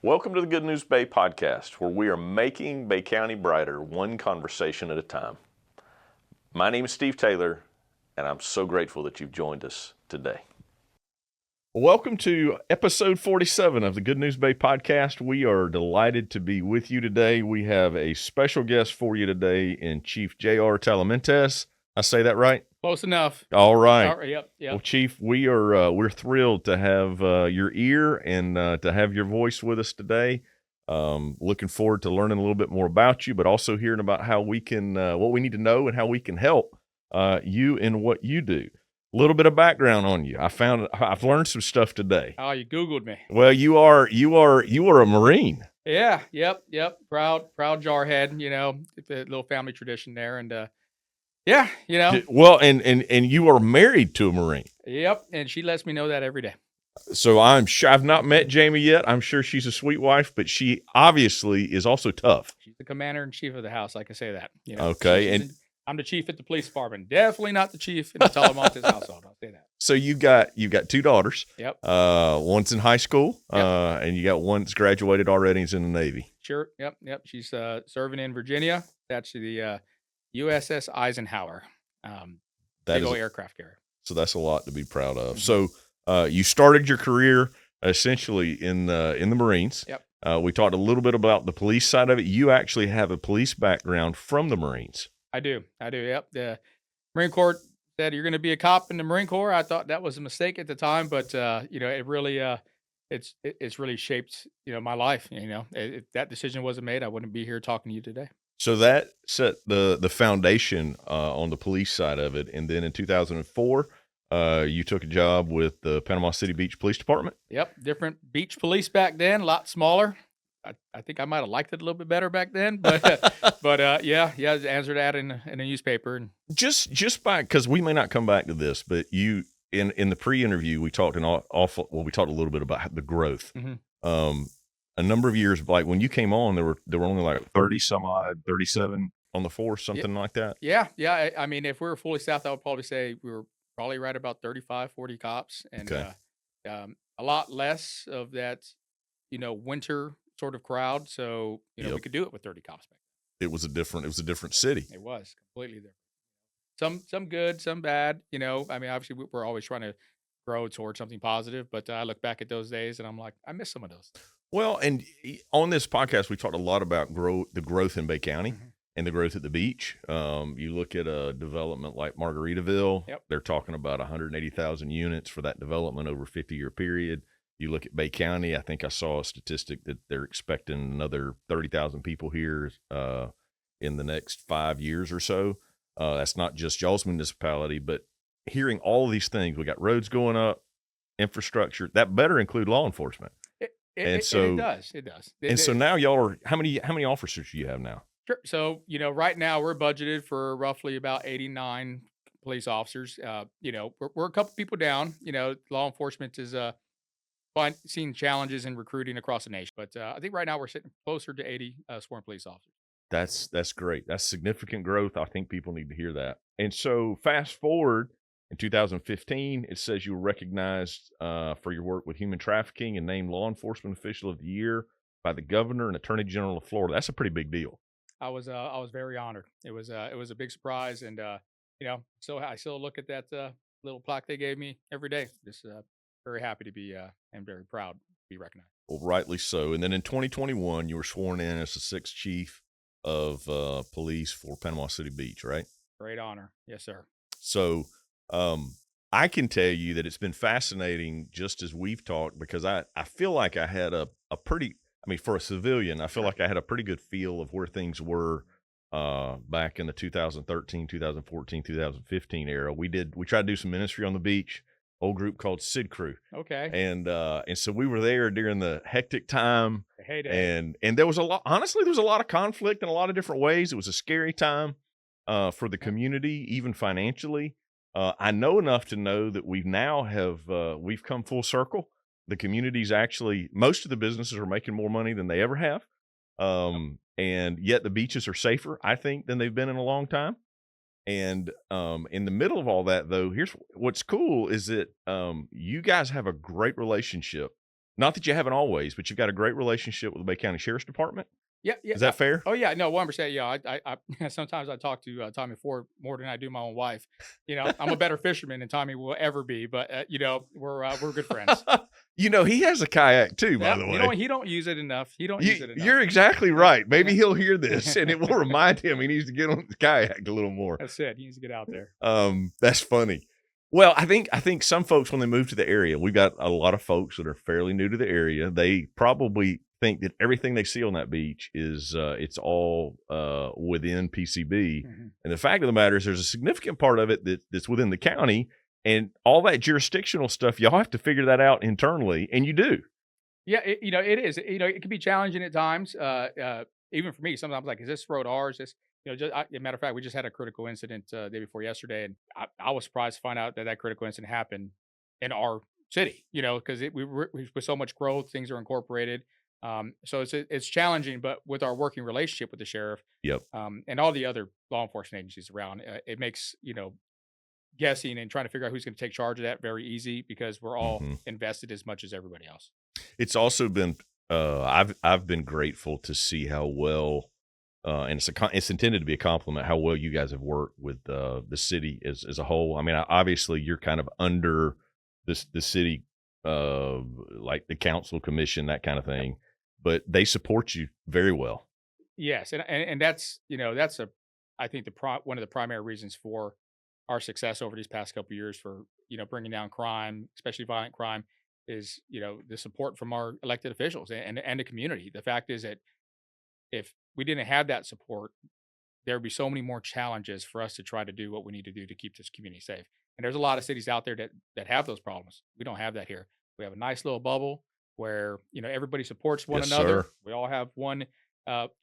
Welcome to the Good News Bay podcast, where we are making Bay County brighter one conversation at a time. My name is Steve Taylor, and I'm so grateful that you've joined us today. Welcome to episode 47 of the Good News Bay podcast. We are delighted to be with you today. We have a special guest for you today in Chief J.R. Talamantez. I say that right? Close enough. All right. Yep. Well, Chief, we're thrilled to have your ear and to have your voice with us today. Looking forward to learning a little bit more about you, but also hearing about how we can, what we need to know and how we can help you in what you do. A little bit of background on you. I've learned some stuff today. Oh, you Googled me. Well, you are a Marine. Yeah. Yep. Proud jarhead. You know, the little family tradition there, and yeah, you know. Well, and you are married to a Marine. Yep, and she lets me know that every day. So I'm sure I've not met Jamie yet. I'm sure she's a sweet wife, but she obviously is also tough. She's the commander in chief of the house. I can say that. You know, okay, and I'm the chief at the police department. Definitely not the chief in the Talamantez household. I'll say that. So you got two daughters. Yep. One's in high school. Yep. And you got one that's graduated already. He's in the Navy. Sure. Yep. She's serving in Virginia. That's the USS Eisenhower. Big old aircraft carrier. So that's a lot to be proud of. Mm-hmm. So you started your career essentially in the Marines. Yep. We talked a little bit about the police side of it. You actually have a police background from the Marines. I do. Yep. The Marine Corps said you're going to be a cop in the Marine Corps. I thought that was a mistake at the time, but you know, it really it's really shaped, you know, my life. You know, if that decision wasn't made, I wouldn't be here talking to you today. So that set the foundation on the police side of it, and then in 2004, you took a job with the Panama City Beach Police Department. Yep, different beach police back then, a lot smaller. I think I might have liked it a little bit better back then, but yeah, answered that in a newspaper. And just by, because we may not come back to this, but you in the pre-interview we talked we talked a little bit about the growth. Mm-hmm. A number of years, like when you came on, there were only like 30 some odd, 37 on the force, something like that. Yeah. I mean, if we were fully staffed, I would probably say we were probably right about 35, 40 cops, and okay. A lot less of that, you know, winter sort of crowd. So, you know, we could do it with 30 cops back then. It was a different city. It was completely different. Some good, some bad. You know, I mean, obviously we're always trying to grow towards something positive, but I look back at those days and I'm like, I miss some of those. Well, and on this podcast, we talked a lot about the growth in Bay County. Mm-hmm. And the growth at the beach. You look at a development like Margaritaville. Yep. They're talking about 180,000 units for that development over a 50-year period. You look at Bay County, I think I saw a statistic that they're expecting another 30,000 people here in the next 5 years or so. That's not just y'all's municipality, but hearing all of these things, we got roads going up, infrastructure, that better include law enforcement. It does. So now y'all are, how many officers do you have now? Sure. So, you know, right now we're budgeted for roughly about 89 police officers. You know, we're a couple people down. You know, law enforcement is seeing challenges in recruiting across the nation. But I think right now we're sitting closer to 80 sworn police officers. That's great. That's significant growth. I think people need to hear that. And so fast forward in 2015, it says you were recognized for your work with human trafficking and named Law Enforcement Official of the Year by the Governor and Attorney General of Florida. That's a pretty big deal. I was very honored. It was a big surprise, and you know, so I still look at that little plaque they gave me every day. Just very happy to be and very proud to be recognized. Well, rightly so. And then in 2021, you were sworn in as the 6th chief of police for Panama City Beach, right? Great honor, yes, sir. So I can tell you that it's been fascinating, just as we've talked, because I feel like I had a pretty. I mean, for a civilian, I feel like I had a pretty good feel of where things were back in the 2013, 2014, 2015 era. We tried to do some ministry on the beach, old group called Sid Crew. Okay. And so we were there during the hectic time. Heyday. And there was a lot, honestly, there was a lot of conflict in a lot of different ways. It was a scary time for the community, even financially. I know enough to know that we've come full circle. The community's actually, most of the businesses are making more money than they ever have. And yet the beaches are safer, I think, than they've been in a long time. And in the middle of all that, though, here's what's cool is that you guys have a great relationship Not that you haven't always, but you've got a great relationship with the Bay County Sheriff's Department. Yeah, yeah, Is that fair? oh, yeah, no, 100%, yeah, sometimes I talk to, Tommy Ford more than I do my own wife. I'm a better fisherman than Tommy will ever be, but, we're good friends. He has a kayak too, by Yeah, the way. he don't use it enough. He don't You, use it enough. you're exactly Yeah, right. Maybe yeah. he'll hear this, and it will remind him he needs to get on the kayak a little more. That's it, he needs to get out there. That's funny. Well, I think some folks, when they move to the area, we've got a lot of folks that are fairly new to the area. They probably think that everything they see on that beach is it's all within PCB. Mhm. And the fact of the matter is, there's a significant part of it that's within the county, and all that jurisdictional stuff. Y'all have to figure that out internally, and you do. Yeah, it is. It can be challenging at times. Even for me, sometimes like, is this road ours? This, as a matter of fact, we just had a critical incident day before yesterday, and I was surprised to find out that critical incident happened in our city. Because with so much growth, things are incorporated. So it's challenging, but with our working relationship with the sheriff, Yep. and all the other law enforcement agencies around, it makes guessing and trying to figure out who's going to take charge of that very easy because we're all hmm invested as much as everybody else. It's also been I've been grateful to see how well and it's intended to be a compliment how well you guys have worked with the city as a whole. I mean, obviously you're kind of under the city like the council commission, that kind of thing, but they support you very well. Yes, and that's I think one of the primary reasons for our success over these past couple of years for bringing down crime, especially violent crime, is the support from our elected officials and the community. The fact is that if we didn't have that support, there would be so many more challenges for us to try to do what we need to do to keep this community safe. And there's a lot of cities out there that have those problems. We don't have that here. We have a nice little bubble where everybody supports one Yes, another. sir. We all have one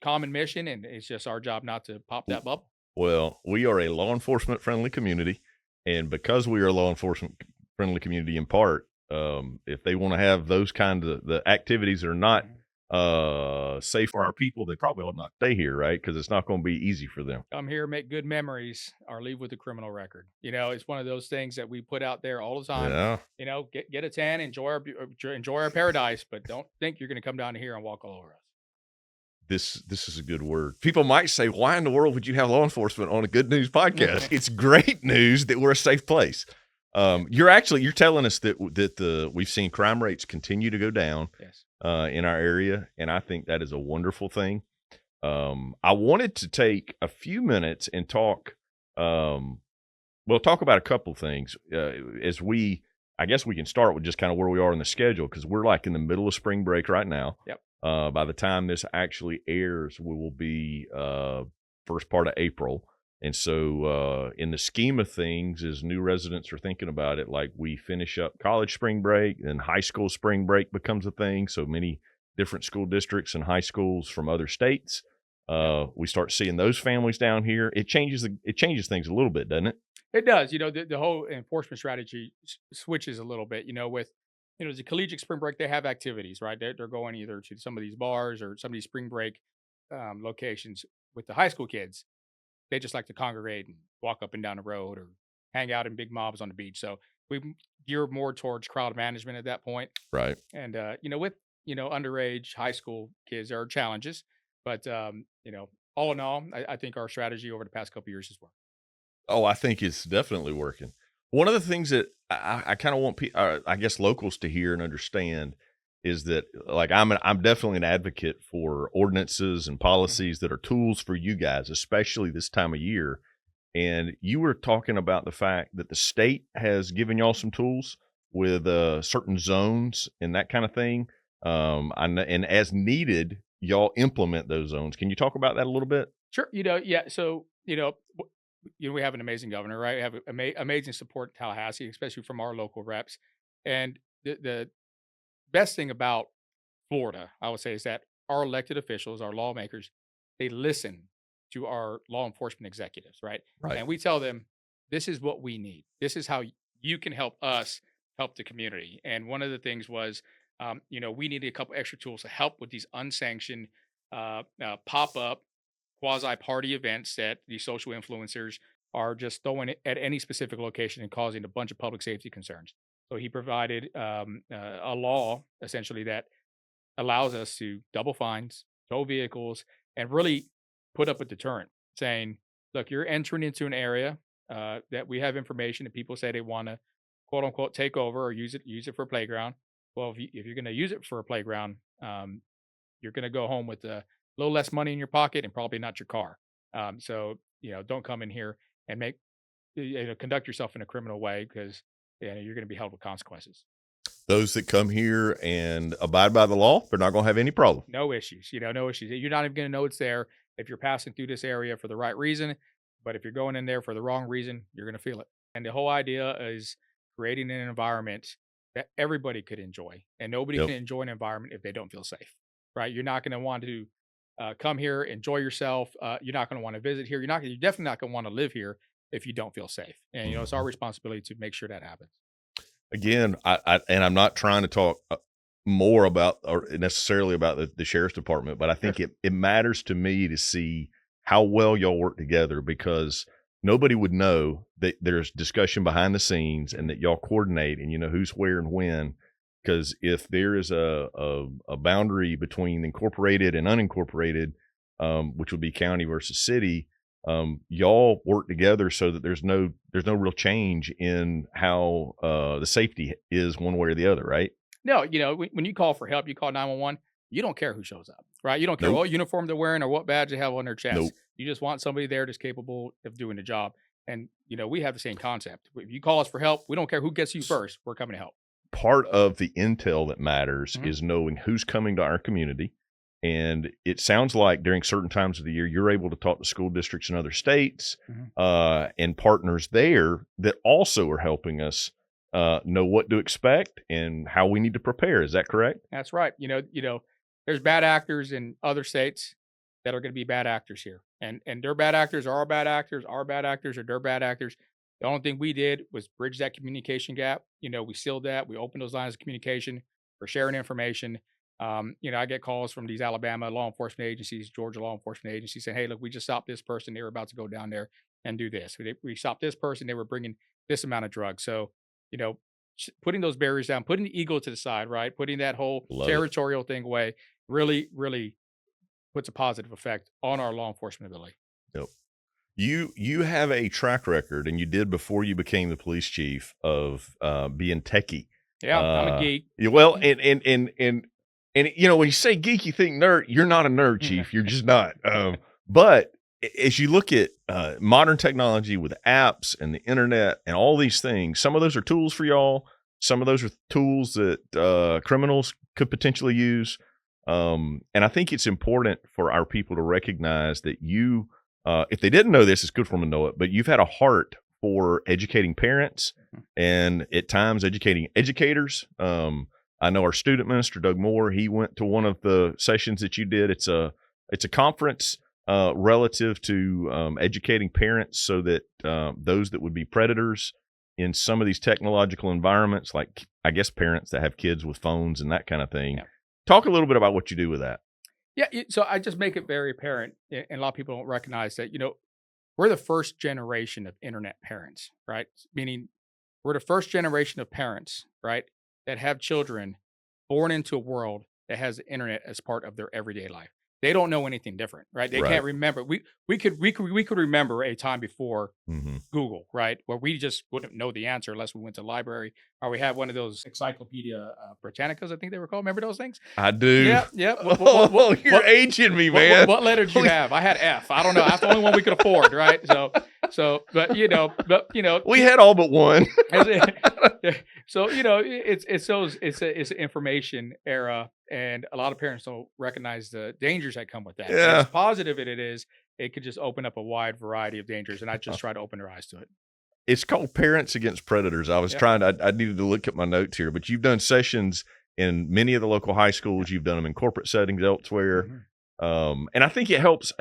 common mission, and it's just our job not to pop that bubble. Well, we are a law enforcement friendly community, and because we are a law enforcement friendly community in part, if they want to have those kind of the activities that are not Mhm. safe for our people, they probably ought not stay here, right? Because it's not going to be easy for them. Come here, make good memories, or leave with a criminal record. It's one of those things that we put out there all the time. Yeah. Get a tan, enjoy our paradise, but don't think you're going to come down here and walk all over us. This is a good word. People might say, why in the world would you have law enforcement on a good news podcast? It's great news that we're a safe place. You're telling us that we've seen crime rates continue to go down Yes. in our area, and I think that is a wonderful thing. I wanted to take a few minutes and talk. Talk about a couple things I guess we can start with just kind of where we are in the schedule because we're like in the middle of spring break right now. Yep. By the time this actually airs, we will be first part of April. And so in the scheme of things, as new residents are thinking about it, like we finish up college spring break and high school spring break becomes a thing. So many different school districts and high schools from other states. We start seeing those families down here. It changes things a little bit, doesn't it? It does. The whole enforcement strategy switches a little bit. With the collegiate spring break, they have activities, right? They're going either to some of these bars or some of these spring break locations. With the high school kids, they just like to congregate and walk up and down the road or hang out in big mobs on the beach. So we gear more towards crowd management at that point. Right. And with underage high school kids, there are challenges, but all in all, I think our strategy over the past couple of years has worked. Oh, I think it's definitely working. One of the things that I kind of want, I guess, locals to hear and understand is that, like, I'm definitely an advocate for ordinances and policies that are tools for you guys, especially this time of year. And you were talking about the fact that the state has given y'all some tools with certain zones and that kind of thing. And as needed, y'all implement those zones. Can you talk about that a little bit? Sure. Yeah. So, we have an amazing governor, right? We have amazing support in Tallahassee, especially from our local reps. And the best thing about Florida, I would say, is that our elected officials, our lawmakers, they listen to our law enforcement executives, right? Right. And we tell them, this is what we need. This is how you can help us help the community. And one of the things was, we needed a couple extra tools to help with these unsanctioned pop up quasi party events that these social influencers are just throwing it at any specific location and causing a bunch of public safety concerns. So he provided a law essentially that allows us to double fines, tow vehicles, and really put up a deterrent, saying, "Look, you're entering into an area that we have information that people say they want to quote unquote take over or use it for a playground. Well, if you're going to use it for a playground, you're going to go home with a little less money in your pocket and probably not your car. So don't come in here and conduct yourself in a criminal way because you're going to be held with consequences. Those that come here and abide by the law, they're not going to have any problem. No issues. No issues. You're not even going to know it's there if you're passing through this area for the right reason. But if you're going in there for the wrong reason, you're going to feel it. And the whole idea is creating an environment that everybody could enjoy, and nobody Yep. can enjoy an environment if they don't feel safe. Right? You're not going to want to come here, enjoy yourself. You're not going to want to visit here. You're definitely not going to want to live here if you don't feel safe. And it's our responsibility to make sure that happens. Again, I'm not trying to talk more about or necessarily about the sheriff's department, but I think it matters to me to see how well y'all work together, because nobody would know that there's discussion behind the scenes and that y'all coordinate and you know who's where and when. Because if there is a boundary between incorporated and unincorporated, which would be county versus city, y'all work together so that there's no real change in how the safety is one way or the other, right? No, when you call for help, you call 911. You don't care who shows up, right? You don't care Nope. what uniform they're wearing or what badge they have on their chest. Nope. You just want somebody there that's capable of doing the job. And we have the same concept. If you call us for help, we don't care who gets you first. We're coming to help. Part of the intel that matters Mhm. is knowing who's coming to our community. And it sounds like during certain times of the year, you're able to talk to school districts in other states and partners there that also are helping us know what to expect and how we need to prepare. Is that correct? That's right. There's bad actors in other states that are going to be bad actors here. And their bad actors are our bad actors. Our bad actors are their bad actors. The only thing we did was bridge that communication gap. We sealed that. We opened those lines of communication for sharing information. I get calls from these Alabama law enforcement agencies, Georgia law enforcement agencies saying, "Hey, look, we just stopped this person. They were about to go down there and do this. We stopped this person. They were bringing this amount of drugs." So, putting those barriers down, putting the ego to the side, right? Putting that whole Love it. territorial thing away really, really puts a positive effect on our law enforcement ability. Yep. You have a track record, and you did before you became the police chief, of being techie. Yeah, I'm a geek. Well, and when you say geek, you think nerd. You're not a nerd, chief. You're just not. But as you look at modern technology with apps and the internet and all these things, some of those are tools for y'all. Some of those are tools that criminals could potentially use. And I think it's important for our people to recognize that you, if they didn't know this, it's good for them to know it, but you've had a heart for educating parents and at times educating educators. I know our student minister, Doug Moore, he went to one of the sessions that you did. It's a conference relative to educating parents so that those that would be predators in some of these technological environments, like I guess parents that have kids with phones and that kind of thing. Yeah. Talk a little bit about what you do with that. Yeah, so I just make it very apparent, and a lot of people don't recognize that, we're the first generation of internet parents, right? Meaning we're the first generation of parents, right, that have children born into a world that has the internet as part of their everyday life. They don't know anything different, right? They Right. can't remember. We could remember a time before Mm-hmm. Google, right, where we just wouldn't know the answer unless we went to the library or we had one of those Encyclopedia Britannicas, I think they were called. Remember those things? I do. Yeah. You're aging me, man. What letter did you have? I had F. I don't know. That's the only one we could afford, right? But We had all but one. so it's an information era, and a lot of parents don't recognize the dangers that come with that. Yeah. As positive it is, it could just open up a wide variety of dangers, and I just try to open their eyes to it. It's called Parents Against Predators. I was I needed to look at my notes here, but you've done sessions in many of the local high schools. You've done them in corporate settings elsewhere. Mm-hmm. And I think it helps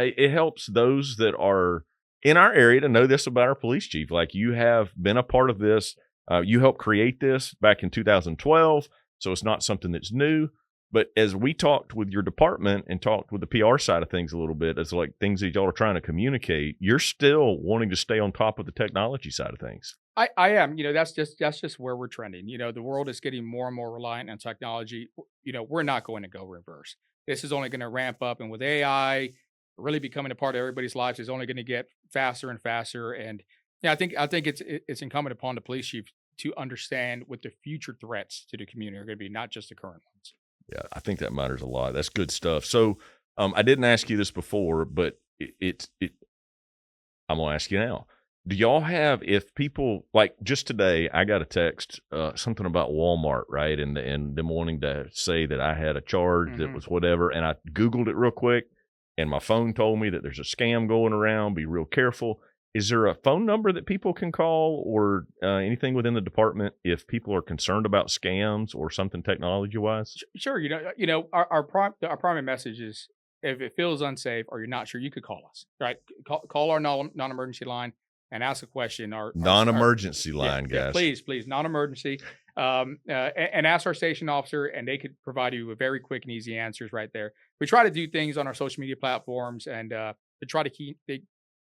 those that are in our area to know this about our police chief. Like, you have been a part of this. You helped create this back in 2012. So it's not something that's new, But as we talked with your department and talked with the PR side of things a little bit, as like things that y'all are trying to communicate, you're still wanting to stay on top of the technology side of things. I am, that's just where we're trending. The world is getting more and more reliant on technology. We're not going to go reverse. This is only going to ramp up, and with AI really becoming a part of everybody's lives, is only going to get faster and faster. And yeah, I think it's incumbent upon the police chief to understand what the future threats to the community are going to be, not just the current ones. Yeah, I think that matters a lot. That's good stuff. So, I didn't ask you this before, but I'm gonna ask you now. Do y'all have, if people like just today, I got a text, something about Walmart, right? And them wanting to say that I had a charge that was whatever, and I Googled it real quick, and my phone told me that there's a scam going around. Be real careful. Is there a phone number that people can call, or anything within the department if people are concerned about scams or something technology wise? Sure. Our primary message is, if it feels unsafe or you're not sure, you could call us. Right? Call our non-emergency line and ask a question. Our non-emergency line, yeah, guys. please, non-emergency. And ask our station officer, and they could provide you with very quick and easy answers right there. We try to do things on our social media platforms and to try to keep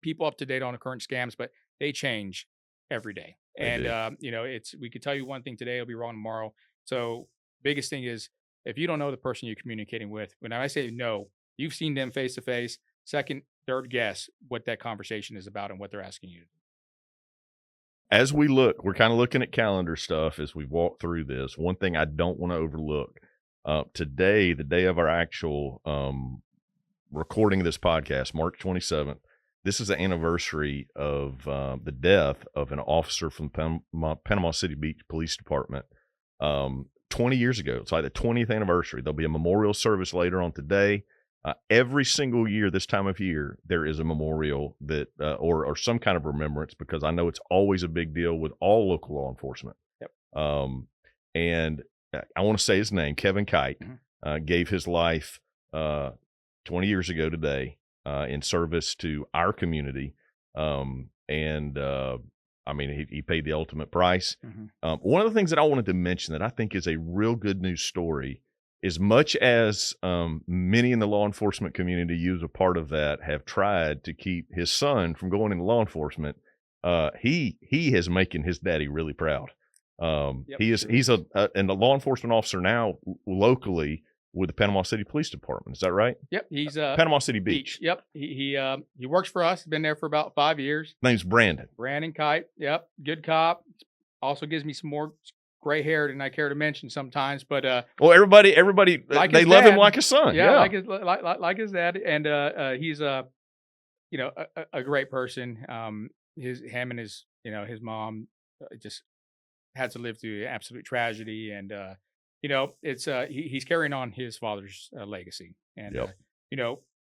people up to date on the current scams, but they change every day. And we could tell you one thing today, it'll be wrong tomorrow. So biggest thing is, if you don't know the person you're communicating with, when I say no, you've seen them face to face. Second, third, guess what that conversation is about and what they're asking you to do. As we look, we're kind of looking at calendar stuff as we walk through this. One thing I don't want to overlook, today, the day of our actual recording of this podcast, March 27th, this is the anniversary of the death of an officer from the Panama City Beach Police Department 20 years ago. It's like the 20th anniversary. There'll be a memorial service later on today. Every single year, this time of year, there is a memorial that, or some kind of remembrance, because I know it's always a big deal with all local law enforcement. Yep. And I want to say his name, Kevin Kite, gave his life 20 years ago today in service to our community. I mean, he paid the ultimate price. One of the things that I wanted to mention that I think is a real good news story, as much as many in the law enforcement community, you as a part of that, have tried to keep his son from going into law enforcement, he is making his daddy really proud. He's a law enforcement officer now locally with the Panama City Police Department. Is that right? Yep, he's Panama City Beach. Yep, he works for us. Been there for about 5 years. Name's Brandon. Brandon Kite. Yep, good cop. Also gives me some more gray hair than I care to mention sometimes, but well, everybody like they love him like a son. Yeah, like his dad, and he's a great person. Him and his mom just had to live through absolute tragedy, and it's he's carrying on his father's legacy. And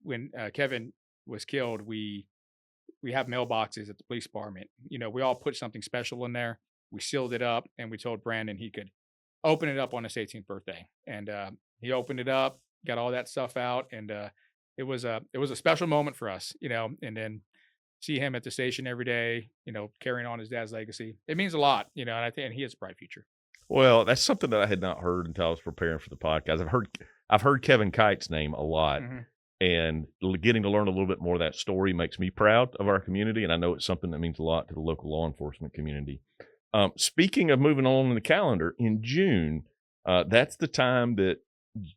when Kevin was killed, we have mailboxes at the police department. We all put something special in there. We sealed it up, and we told Brandon he could open it up on his 18th birthday. And he opened it up, got all that stuff out, and it was a special moment for us, and then see him at the station every day, carrying on his dad's legacy. It means a lot, and I think he has a bright future. Well, that's something that I had not heard until I was preparing for the podcast. I've heard Kevin Kite's name a lot, and getting to learn a little bit more of that story makes me proud of our community, and I know it's something that means a lot to the local law enforcement community. Speaking of moving on in the calendar, in June, that's the time that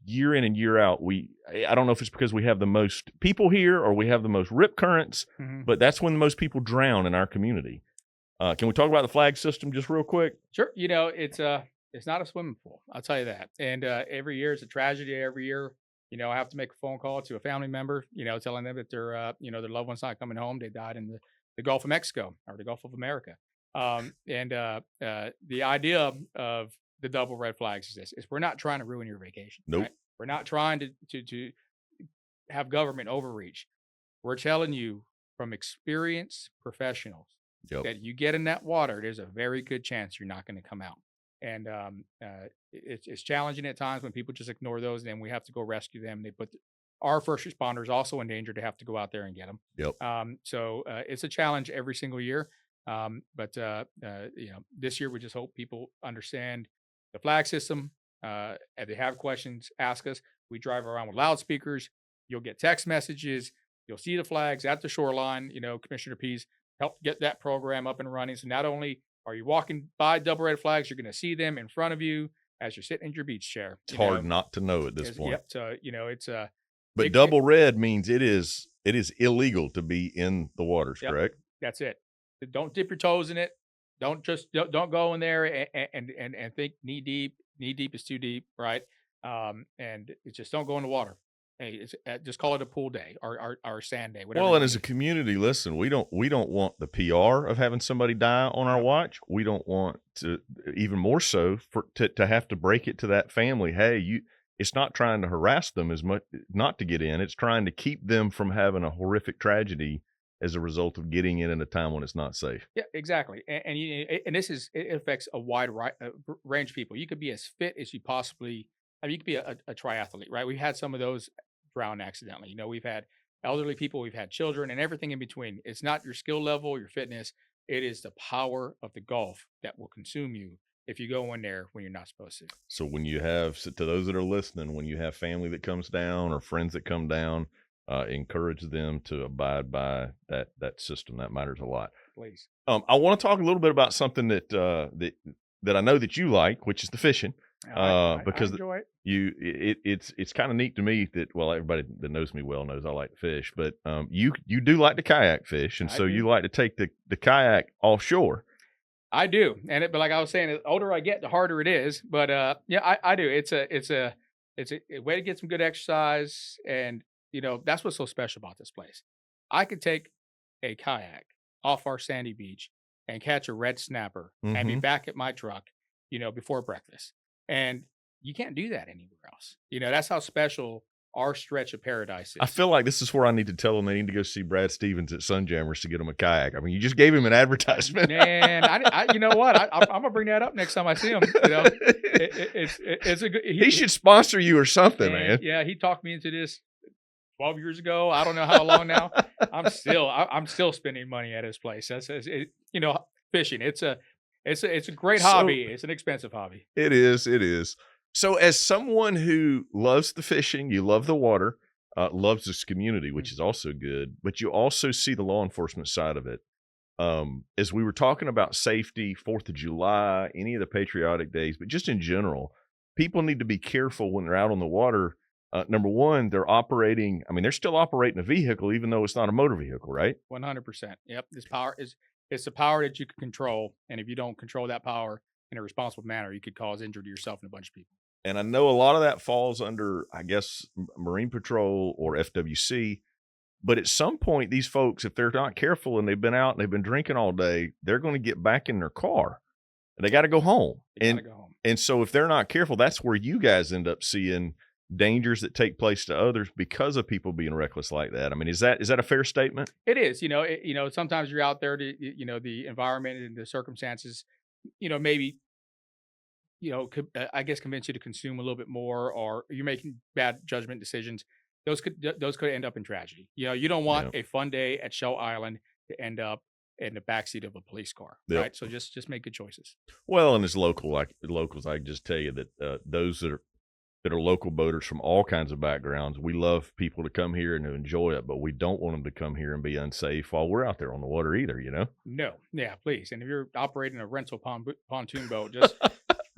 year in and year out, I don't know if it's because we have the most people here or we have the most rip currents, but that's when the most people drown in our community. Can we talk about the flag system just real quick? Sure. It's not a swimming pool, I'll tell you that. And every year it's a tragedy. Every year, I have to make a phone call to a family member, telling them that their loved one's not coming home. They died in the Gulf of Mexico or the Gulf of America. The idea of the double red flags is this: we're not trying to ruin your vacation. Nope. Right? We're not trying to have government overreach. We're telling you from experienced professionals that you get in that water, there's a very good chance you're not going to come out. And it's challenging at times when people just ignore those, and then we have to go rescue them. They put our first responders also in danger to have to go out there and get them. So it's a challenge every single year. But this year we just hope people understand the flag system, If they have questions, ask us. We drive around with loudspeakers. You'll get text messages. You'll see the flags at the shoreline. Commissioner Pease helped get that program up and running. So not only are you walking by double red flags, you're going to see them in front of you as you're sitting in your beach chair. It's hard not to know at this point. Yep. So it's But double red means it is illegal to be in the waters, Yep. correct? That's it. Don't dip your toes in it. Don't don't go in there and think knee deep. Knee deep is too deep, right? And it's just don't go in the water. Hey, just call it a pool day or sand day. Whatever. Well, and as a community, listen, we don't want the PR of having somebody die on our watch. We don't want to, even more so, to have to break it to that family. Hey, it's not trying to harass them as much, not to get in. It's trying to keep them from having a horrific tragedy as a result of getting in at a time when it's not safe. Yeah, exactly. And it affects a wide range of people. You could be as fit as you possibly. I mean, you could be a triathlete, right? We've had some of those drown accidentally. We've had elderly people, we've had children, and everything in between. It's not your skill level, your fitness. It is the power of the Gulf that will consume you if you go in there when you're not supposed to. So when you have, to those that are listening, when you have family that comes down or friends that come down, encourage them to abide by that system. That matters a lot. Please. I want to talk a little bit about something that I know that you like, which is the fishing. Because I enjoy it. It's kind of neat to me that, well, everybody that knows me well knows I like to fish, but you do like to kayak fish, and so you like to take the kayak offshore. I do, but like I was saying, the older I get, the harder it is. But yeah, I do. It's a way to get some good exercise, and that's what's so special about this place. I could take a kayak off our sandy beach and catch a red snapper and be back at my truck, before breakfast. And you can't do that anywhere else. That's how special our stretch of paradise is. I feel like this is where I need to tell them they need to go see Brad Stevens at Sunjammers to get them a kayak. I mean, you just gave him an advertisement. Man, you know what? I'm gonna bring that up next time I see him. It's a good. He should sponsor you or something, man. Yeah, he talked me into this 12 years ago. I don't know how long now. I'm still spending money at his place. That's fishing. It's a great hobby. It's an expensive hobby. It is. So as someone who loves the fishing, you love the water, loves this community, which is also good, but you also see the law enforcement side of it. As we were talking about safety, 4th of July, any of the patriotic days, but just in general, people need to be careful when they're out on the water. Number one, they're still operating a vehicle, even though it's not a motor vehicle, right? 100%. Yep. It's the power that you can control. And if you don't control that power in a responsible manner, you could cause injury to yourself and a bunch of people. And I know a lot of that falls under, I guess, Marine Patrol or FWC. But at some point, these folks, if they're not careful and they've been out and they've been drinking all day, they're going to get back in their car and they got to go home. And so if they're not careful, that's where you guys end up seeing dangers that take place to others because of people being reckless like that. I mean, is that a fair statement? It is. Sometimes you're out there to, the environment and the circumstances, maybe, I guess convince you to consume a little bit more, or you're making bad judgment decisions. Those could end up in tragedy. You don't want a fun day at Shell Island to end up in the backseat of a police car, right? So just make good choices. Well, and as locals, I can just tell you that those that are local boaters from all kinds of backgrounds, we love people to come here and to enjoy it, but we don't want them to come here and be unsafe while we're out there on the water either, No, yeah, please. And if you're operating a rental pontoon boat, just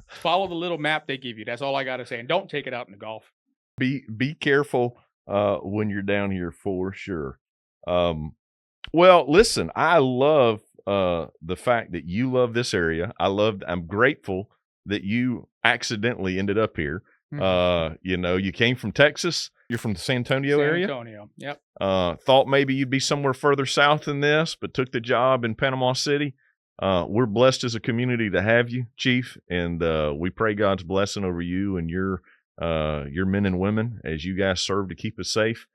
follow the little map they give you. That's all I got to say. And don't take it out in the Gulf. Be careful when you're down here for sure. Well, listen, I love the fact that you love this area. I'm grateful that you accidentally ended up here. You came from Texas. You're from the San Antonio area? San Antonio, yep. Thought maybe you'd be somewhere further south than this, but took the job in Panama City. We're blessed as a community to have you, Chief, and we pray God's blessing over you and your men and women as you guys serve to keep us safe,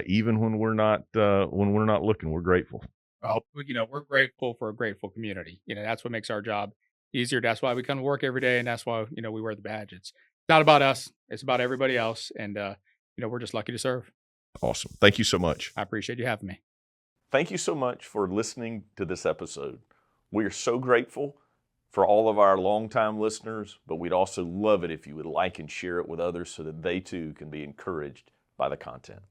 even when we're not looking. We're grateful. Well, we're grateful for a grateful community. That's what makes our job easier. That's why we come to work every day, and that's why we wear the badge. It's not about us. It's about everybody else. And, we're just lucky to serve. Awesome. Thank you so much. I appreciate you having me. Thank you so much for listening to this episode. We are so grateful for all of our longtime listeners, but we'd also love it if you would like and share it with others so that they too can be encouraged by the content.